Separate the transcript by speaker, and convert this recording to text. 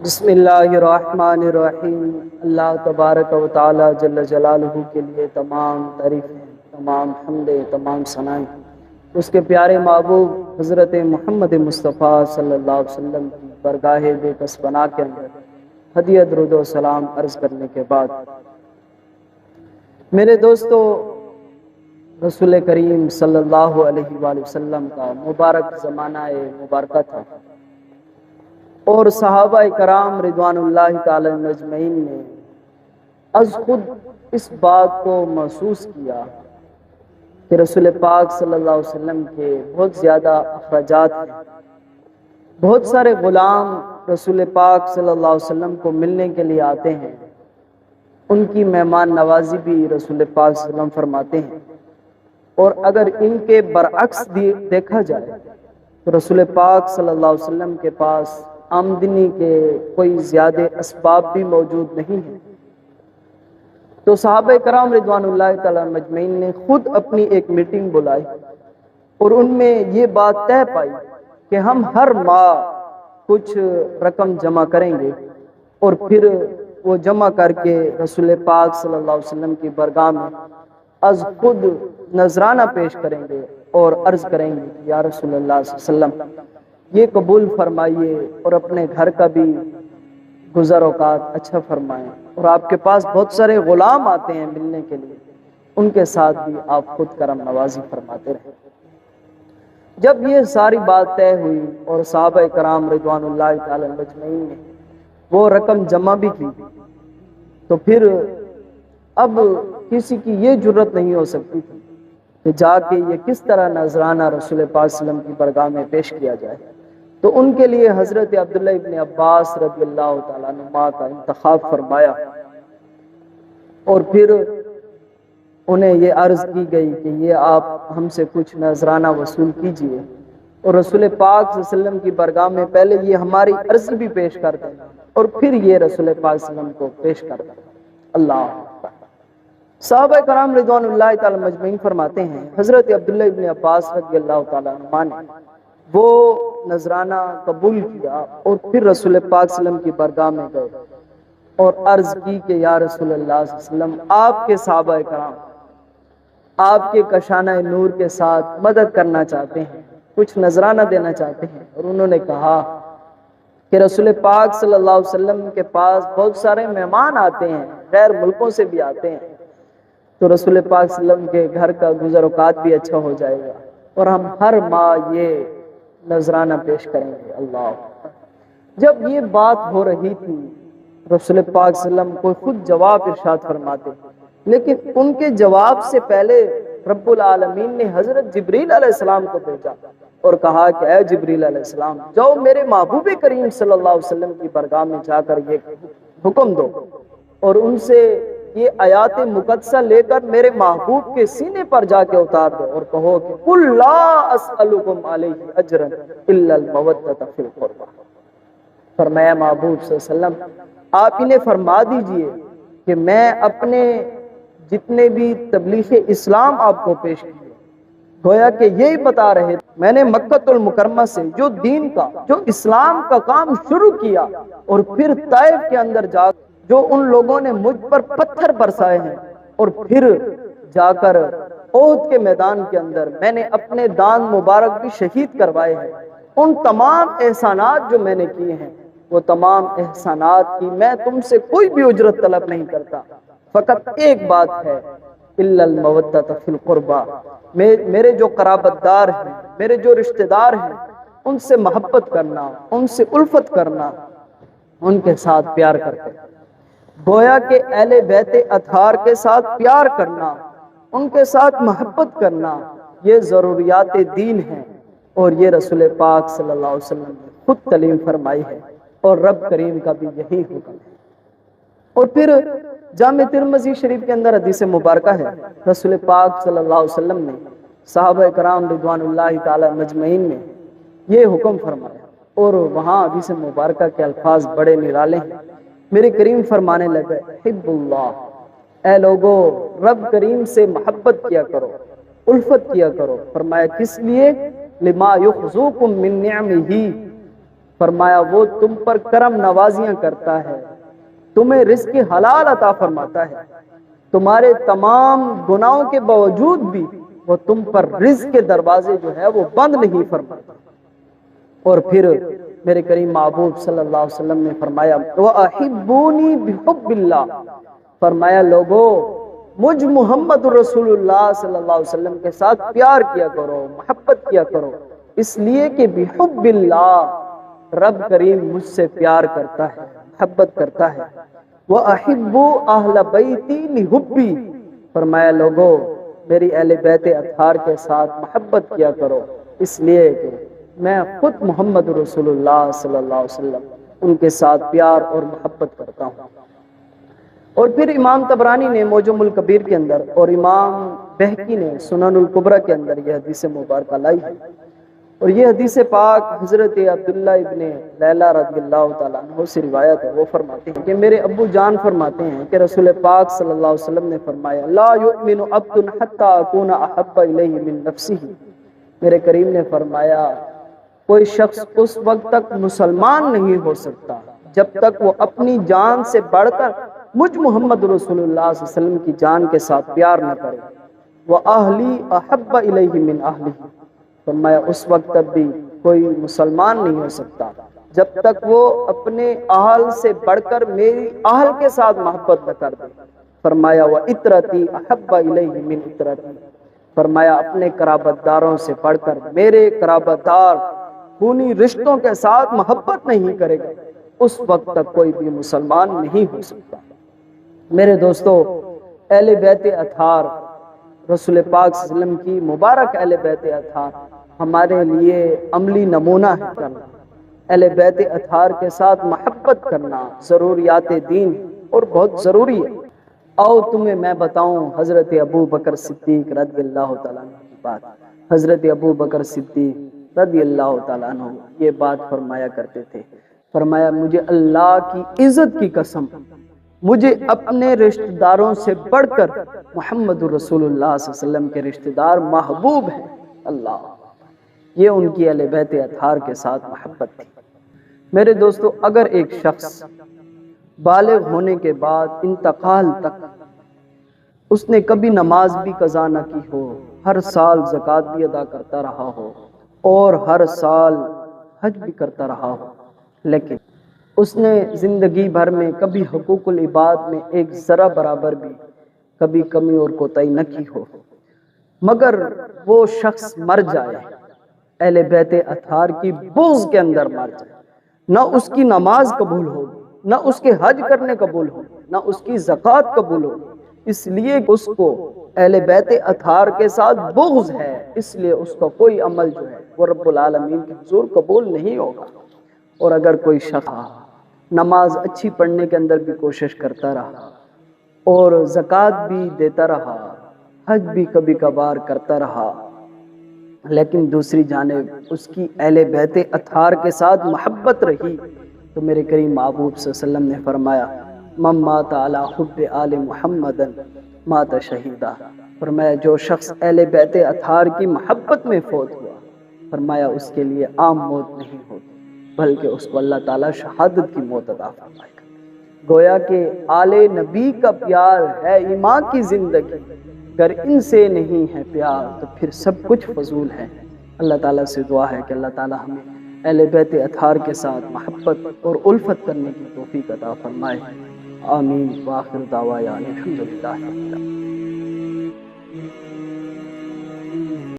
Speaker 1: بسم اللہ الرحمن الرحیم۔ اللہ تبارک و تعالی جل جلالہ کے لیے تمام تعریفیں، تمام حمدیں، تمام ثنائیں اس کے پیارے محبوب حضرت محمد مصطفیٰ صلی اللہ علیہ وسلم کی برگاہ بے کس پناہ کے اندر ہدیہ درود و سلام عرض کرنے کے بعد، میرے دوستو، رسول کریم صلی اللہ علیہ وآلہ وسلم کا مبارک زمانہ مبارکہ تھا، اور صحابہ کرام رضوان اللہ تعالی اجمعین نے از خود اس بات کو محسوس کیا کہ رسول پاک صلی اللہ علیہ وسلم کے بہت زیادہ اخراجات ہیں، بہت سارے غلام رسول پاک صلی اللہ علیہ وسلم کو ملنے کے لیے آتے ہیں، ان کی مہمان نوازی بھی رسول پاک صلی اللہ علیہ وسلم فرماتے ہیں، اور اگر ان کے برعکس دیکھا جائے تو رسول پاک صلی اللہ علیہ وسلم کے پاس آمدنی کے کوئی زیادہ اسباب بھی موجود نہیں ہیں۔ تو صحابہ کرام رضوان اللہ تعالیٰ مجمعین نے خود اپنی ایک میٹنگ بلائی اور ان میں یہ بات طے پائی کہ ہم ہر ماہ کچھ رقم جمع کریں گے اور پھر وہ جمع کر کے رسول پاک صلی اللہ علیہ وسلم کی برگاہ میں از خود نذرانہ پیش کریں گے اور عرض کریں گے کہ یا رسول اللہ صلی اللہ علیہ وسلم یہ قبول فرمائیے اور اپنے گھر کا بھی گزر اوقات اچھا فرمائیں، اور آپ کے پاس بہت سارے غلام آتے ہیں ملنے کے لیے، ان کے ساتھ بھی آپ خود کرم نوازی فرماتے رہیں۔ جب یہ ساری بات طے ہوئی اور صحابہ کرام رضوان اللہ تعالی اجمعین نے وہ رقم جمع بھی کی، تو پھر اب کسی کی یہ جرت نہیں ہو سکتی تھی کہ جا کے یہ کس طرح نذرانہ رسول پاک صلی اللہ علیہ وسلم کی برگاہ میں پیش کیا جائے، تو ان کے لیے حضرت عبداللہ ابن عباس رضی اللہ تعالیٰ عنہما کا انتخاب فرمایا، اور پھر انہیں یہ عرض کی گئی کہ یہ آپ ہم سے کچھ نذرانہ وصول کیجئے، اور رسول پاک صلی اللہ علیہ وسلم کی برگاہ میں پہلے یہ ہماری عرض بھی پیش کر دیں اور پھر یہ رسول پاک صلی اللہ علیہ وسلم کو پیش کر دیں۔ اللہ اکبر۔ صحابہ کرام رضوان اللہ تعالی مجمعین فرماتے ہیں حضرت عبداللہ ابن عباس رضی اللہ تعالیٰ عنہ نے وہ نذرانہ قبول کیا اور پھر رسول پاک صلی اللہ علیہ وسلم کی برگاہ میں گئے اور عرض کی کہ یا رسول اللہ صلی اللہ علیہ وسلم، آپ کے صحابہ کرام آپ کے کشانہ نور کے ساتھ مدد کرنا چاہتے ہیں، کچھ نذرانہ دینا چاہتے ہیں، اور انہوں نے کہا کہ رسول پاک صلی اللہ علیہ وسلم کے پاس بہت سارے مہمان آتے ہیں، غیر ملکوں سے بھی آتے ہیں، تو رسول پاک صلی اللہ علیہ وسلم کے گھر کا گزر اوقات بھی اچھا ہو جائے گا اور ہم ہر ماہ یہ نذرانہ پیش کریں گے۔ اللہ۔ جب یہ بات ہو رہی تھی رسول پاک صلی اللہ علیہ وسلم کو خود جواب ارشاد فرماتے، لیکن ان کے جواب سے پہلے رب العالمین نے حضرت جبریل علیہ السلام کو بھیجا اور کہا کہ اے جبریل علیہ السلام، جاؤ میرے محبوب کریم صلی اللہ علیہ وسلم کی برگاہ میں جا کر یہ حکم دو اور ان سے یہ آیات مقدسہ لے کر میرے محبوب کے سینے پر جا کے اتار دو اور کہو کہ قُلْ لَا أَسْأَلُكُمْ عَلَيْهِ أَجْرًا إِلَّا الْمَوَدَّةَ فِي الْقُرْبَى۔ فرمایا محبوب صلی اللہ علیہ وسلم آپ انہیں فرما دیجئے کہ میں اپنے جتنے بھی تبلیغ اسلام آپ کو پیش کیے، گویا کہ یہی بتا رہے میں نے مکہ المکرمہ سے جو دین کا، جو اسلام کا کام شروع کیا، اور پھر طائف کے اندر جا جو ان لوگوں نے مجھ پر پتھر برسائے ہیں، اور پھر جا کر احد کے میدان کے اندر میں نے اپنے دان مبارک بھی شہید کروائے ہیں، ان تمام احسانات جو میں نے کیے ہیں، وہ تمام احسانات کی میں تم سے کوئی بھی اجرت طلب نہیں کرتا، فقط ایک بات ہے الا المودۃ فی القربى، میرے جو قرابت دار ہیں، میرے جو رشتہ دار ہیں، ان سے محبت کرنا، ان سے الفت کرنا، ان کے ساتھ پیار کرتے، گویا کہ اہل بیت اطہار کے ساتھ پیار کرنا، ان کے ساتھ محبت کرنا، یہ ضروریات دین ہیں، اور یہ رسول پاک صلی اللہ علیہ وسلم نے خود تعلیم فرمائی ہے، اور رب کریم کا بھی یہی حکم ہے۔ اور پھر جامع ترمذی شریف کے اندر حدیث مبارکہ ہے، رسول پاک صلی اللہ علیہ وسلم نے صحابہ کرام رضوان اللہ تعالی مجمعین میں یہ حکم فرمایا، اور وہاں حدیث مبارکہ کے الفاظ بڑے نرالے ہیں۔ میرے کریم فرمانے لگے حب اللہ، اے لوگو رب کریم سے محبت کیا کرو، الفت کیا کرو۔ فرمایا کس لیے؟ لما یخزوکم من نعمہ، فرمایا وہ تم پر کرم نوازیاں کرتا ہے، تمہیں رزق حلال عطا فرماتا ہے، تمہارے تمام گناہوں کے باوجود بھی وہ تم پر رزق کے دروازے جو ہے وہ بند نہیں فرماتا۔ اور پھر میرے کریم محبوب صلی اللہ علیہ وسلم نے فرمایا وَأَحِبُّونِي بِحُبِّ اللَّهِ، فرمایا لوگو مجھ محمد رسول اللہ صلی اللہ علیہ وسلم کے ساتھ پیار کیا کرو، محبت کیا کرو، اس لیے کہ بحب اللہ، رب کریم مجھ سے پیار کرتا ہے، محبت کرتا ہے۔ وَأَحِبُّ أَهْلَ بَيْتِي لِحُبِّي، فرمایا لوگو میری اہل بیت اطہار کے ساتھ محبت کیا کرو، اس لیے کہ میں خود محمد رسول اللہ صلی اللہ علیہ وسلم ان کے ساتھ پیار اور محبت کرتا ہوں۔ اور پھر امام طبرانی نے معجم الکبیر کے اندر اور امام بہقی نے سنن الکبریٰ کے اندر یہ حدیث مبارکہ لائی ہے، اور یہ حدیث پاک حضرت عبداللہ ابن لیلہ رضی اللہ تعالیٰ عنہ سے روایت ہے۔ وہ فرماتے ہیں کہ میرے ابو جان فرماتے ہیں کہ رسول پاک صلی اللہ علیہ وسلم نے فرمایا لا یؤمن عبد حتی اکون احب الیہ من نفسہ، میرے کریم نے فرمایا کوئی شخص اس وقت تک مسلمان نہیں ہو سکتا جب تک وہ اپنی جان سے بڑھ کر مجھ محمد رسول اللہ صلی اللہ علیہ وسلم کی جان کے ساتھ پیار نہ کرے۔ وَأَهْلِي أَحَبَّ إِلَيْهِ مِنْ أَهْلِهِ، فرمایا اس وقت تک بھی کوئی مسلمان نہیں ہو سکتا جب تک وہ اپنے اہل سے بڑھ کر میری اہل کے ساتھ محبت نہ کر دے۔ فرمایا وَإِطْرَتِي أَحَبَّ إِلَيْهِ مِنْ إِطْرَتِي، فرمایا اپنے قرابت داروں سے بڑھ کر میرے قرابت دار خونی رشتوں کے ساتھ محبت نہیں کرے گا، اس وقت تک کوئی بھی مسلمان نہیں ہو سکتا۔ میرے دوستو، اہل بیت اطہار رسول پاک صلی اللہ علیہ وسلم کی مبارک اہل بیت اطہار ہمارے لیے عملی نمونہ ہے۔ اہل بیت اطہار کے ساتھ محبت کرنا ضروریات دین اور بہت ضروری ہے۔ آؤ تمہیں میں بتاؤں حضرت ابو بکر صدیق رضی اللہ تعالیٰ عنہ کی بات۔ حضرت ابو بکر صدیق رضی اللہ تعالیٰ عنہ یہ بات فرمایا کرتے تھے، فرمایا مجھے اللہ کی عزت کی قسم، مجھے اپنے رشتہ داروں سے بڑھ کر محمد رسول اللہ صلی اللہ علیہ وسلم کے رشتہ دار محبوب ہیں۔ اللہ، یہ ان کی اہل بیت اطہار کے ساتھ محبت تھی۔ میرے دوستو، اگر ایک شخص بالغ ہونے کے بعد انتقال تک اس نے کبھی نماز بھی قضا نہ کی ہو، ہر سال زکوٰۃ بھی ادا کرتا رہا ہو اور ہر سال حج بھی کرتا رہا ہو، لیکن اس نے زندگی بھر میں کبھی حقوق العباد میں ایک ذرہ برابر بھی کبھی کمی اور کوتاہی نہ کی ہو، مگر وہ شخص مر جائے اہل بیت اطہار کی بغض کے اندر مر جائے، نہ اس کی نماز قبول ہوگی، نہ اس کے حج کرنے قبول ہو، نہ اس کی زکوٰۃ قبول ہو، اس لیے اس کو اہل بیت اطہار کے ساتھ بغض ہے، اس لیے اس کا کوئی عمل جو ہے وہ رب العالمین کے حضور قبول نہیں ہوگا۔ اور اگر کوئی شخص نماز اچھی پڑھنے کے اندر بھی کوشش کرتا رہا اور زکوٰۃ بھی دیتا رہا، حج بھی کبھی کبھار کرتا رہا، لیکن دوسری جانب اس کی اہل بیت اطہار کے ساتھ محبت رہی، تو میرے کریم محبوب صلی اللہ علیہ وسلم نے فرمایا من مات علی حب آل محمد مات شہیدا، فرمایا جو شخص اہل بیت اطہار کی محبت میں فوت ہوا، فرمایا اس کے لیے عام موت نہیں ہوتی بلکہ اس کو اللہ تعالیٰ شہادت کی موت عطا فرمائے گا۔ گویا کہ آل نبی کا پیار ہے ایمان کی زندگی، اگر ان سے نہیں ہے پیار تو پھر سب کچھ فضول ہے۔ اللہ تعالیٰ سے دعا ہے کہ اللہ تعالیٰ ہمیں اہل بیت اطہار کے ساتھ محبت اور الفت کرنے کی توفیق عطا فرمائے، آمین۔ وآخر دعوانا الحمدللہ رب العالمین۔